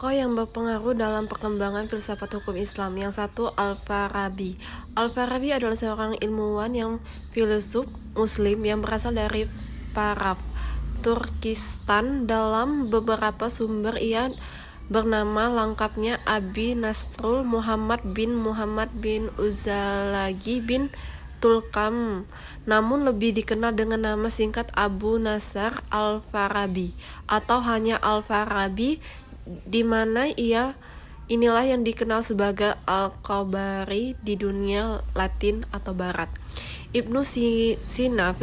Tokoh yang berpengaruh dalam perkembangan filsafat hukum Islam. Yang satu, Al-Farabi. Al-Farabi adalah seorang ilmuwan yang filsuf muslim yang berasal dari Farab, Turkistan. Dalam beberapa sumber ia bernama lengkapnya Abi Nasrul Muhammad bin Uzalagi bin Tulkam, namun lebih dikenal dengan nama singkat Abu Nasr Al-Farabi atau hanya Al-Farabi, di mana inilah yang dikenal sebagai Al-Qabari di dunia Latin atau Barat. Ibnu Sina,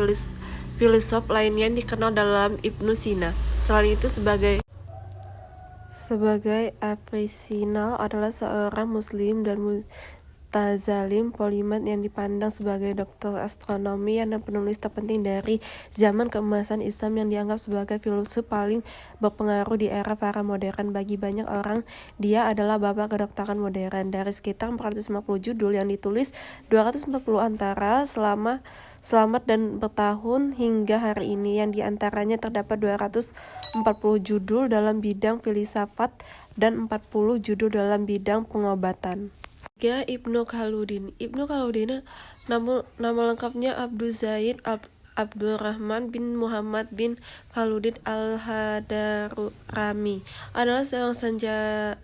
filsuf lainnya yang dikenal dalam Ibnu Sina. Selain itu sebagai Avicenna adalah seorang muslim dan Tazalim polimat yang dipandang sebagai dokter astronomi dan penulis terpenting dari zaman keemasan Islam yang dianggap sebagai filsuf paling berpengaruh di era para modern. Bagi banyak orang, dia adalah bapak kedokteran modern. Dari sekitar 450 judul yang ditulis, 240 antara selamat dan bertahun hingga hari ini, yang diantaranya terdapat 240 judul dalam bidang filsafat dan 40 judul dalam bidang pengobatan. Ibnu Khaldun. Ibnu Khaldun nama lengkapnya Abdul Zaid Abdurrahman bin Muhammad bin Khaldun Al-Hadrami, adalah seorang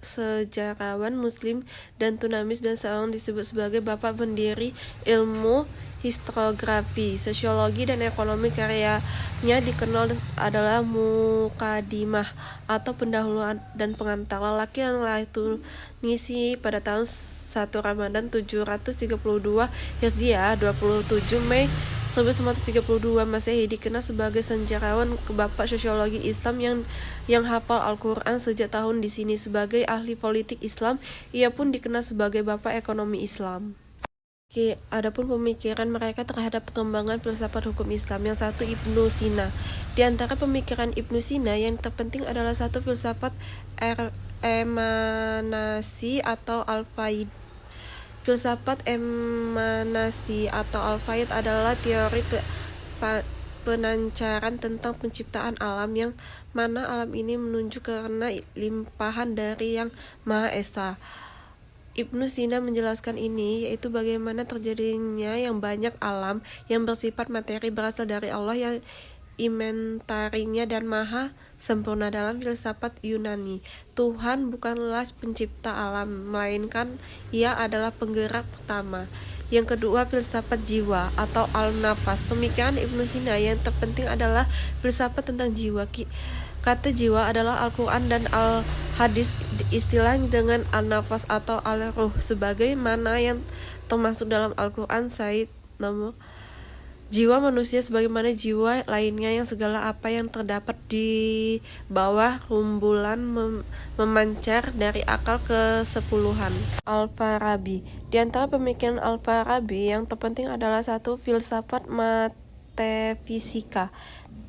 sejarawan muslim dan tunamis dan seorang disebut sebagai bapak pendiri ilmu historiografi, sosiologi, dan ekonomi. Karyanya dikenal adalah Mukadimah atau pendahuluan dan pengantar. Lelaki yang lahir Tunisia pada tahun 1 Ramadan 732 Hijriah 27 Mei 1932 Masehi, dikenal sebagai sejarawan bapak sosiologi Islam yang hafal Al-Quran sejak tahun di sini. Sebagai ahli politik Islam, ia pun dikenal sebagai bapak ekonomi Islam. Adapun pemikiran mereka terhadap perkembangan filsafat hukum Islam. Yang satu, Ibnu Sina. Di antara pemikiran Ibnu Sina yang terpenting adalah satu, filsafat emanasi atau al-faid. Filsafat emanasi atau al-faid adalah teori penancaran tentang penciptaan alam, yang mana alam ini menunjuk karena limpahan dari Yang Maha Esa. Ibnu Sina menjelaskan ini, yaitu bagaimana terjadinya yang banyak alam yang bersifat materi berasal dari Allah yang inventarinya dan maha sempurna. Dalam filsafat Yunani, Tuhan bukanlah pencipta alam, melainkan ia adalah penggerak pertama. Yang kedua, filsafat jiwa atau al-nafas. Pemikiran Ibnu Sina yang terpenting adalah filsafat tentang jiwa. Kata jiwa adalah Al-Quran dan Al-Hadis, istilah dengan al-nafas atau al-ruh sebagaimana yang termasuk dalam Al-Quran. Said nomor jiwa manusia sebagaimana jiwa lainnya, yang segala apa yang terdapat di bawah rumbulan memancar dari akal kesepuluhan. Al-Farabi. Di antara pemikiran Al-Farabi yang terpenting adalah satu, filsafat metafisika.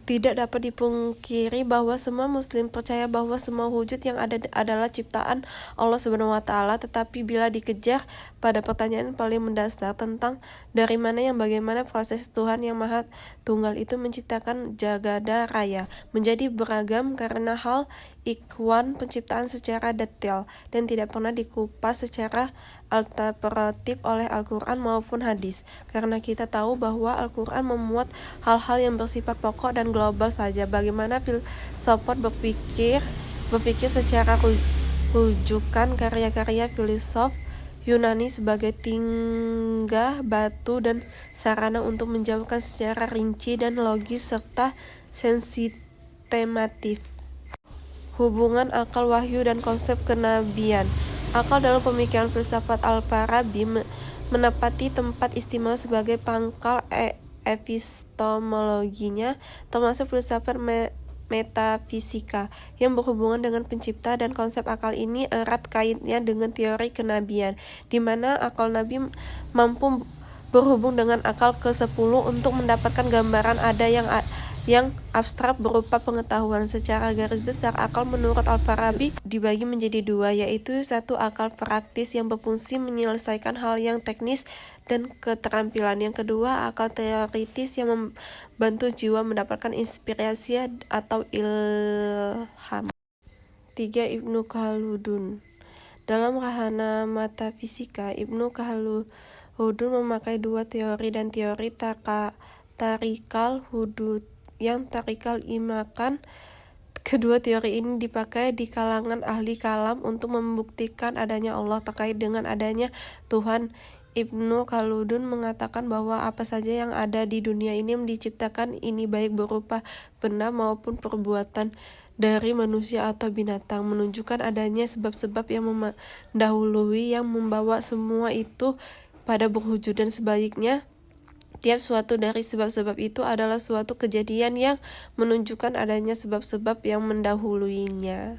Tidak dapat dipungkiri bahwa semua muslim percaya bahwa semua wujud yang ada adalah ciptaan Allah Subhanahu wa taala, tetapi bila dikejar pada pertanyaan paling mendasar tentang dari mana yang bagaimana proses Tuhan yang Maha Tunggal itu menciptakan jagada raya menjadi beragam karena hal ikwan penciptaan secara detail dan tidak pernah dikupas secara alternatif oleh Al-Quran maupun hadis, karena kita tahu bahwa Al-Quran memuat hal-hal yang bersifat pokok dan global saja. Bagaimana filsafat berpikir secara rujukan karya-karya filsuf Yunani sebagai tingkah batu dan sarana untuk menjawabkan secara rinci dan logis serta sistematif hubungan akal, wahyu, dan konsep kenabian. Akal dalam pemikiran filsafat Al-Farabi menepati tempat istimewa sebagai pangkal epistemologinya, termasuk filsafat metafisika yang berhubungan dengan pencipta, dan konsep akal ini erat kaitnya dengan teori kenabian, di mana akal Nabi mampu berhubung dengan akal ke-10 untuk mendapatkan gambaran ada yang abstrak berupa pengetahuan. Secara garis besar, akal menurut Al-Farabi dibagi menjadi dua, yaitu satu, akal praktis yang berfungsi menyelesaikan hal yang teknis dan keterampilan. Yang kedua, akal teoritis yang membantu jiwa mendapatkan inspirasi atau ilham. 3. Ibnu Khaldun. Dalam Rahana Metafisika, Ibnu Khaldun memakai dua teori dan teori tarikal hudud yang tarikal imakan. Kedua teori ini dipakai di kalangan ahli kalam untuk membuktikan adanya Allah terkait dengan adanya Tuhan. Ibnu Khaldun mengatakan bahwa apa saja yang ada di dunia ini diciptakan ini baik berupa benda maupun perbuatan dari manusia atau binatang, menunjukkan adanya sebab-sebab yang mendahului yang membawa semua itu pada berwujud, dan sebaliknya tiap suatu dari sebab-sebab itu adalah suatu kejadian yang menunjukkan adanya sebab-sebab yang mendahuluinya.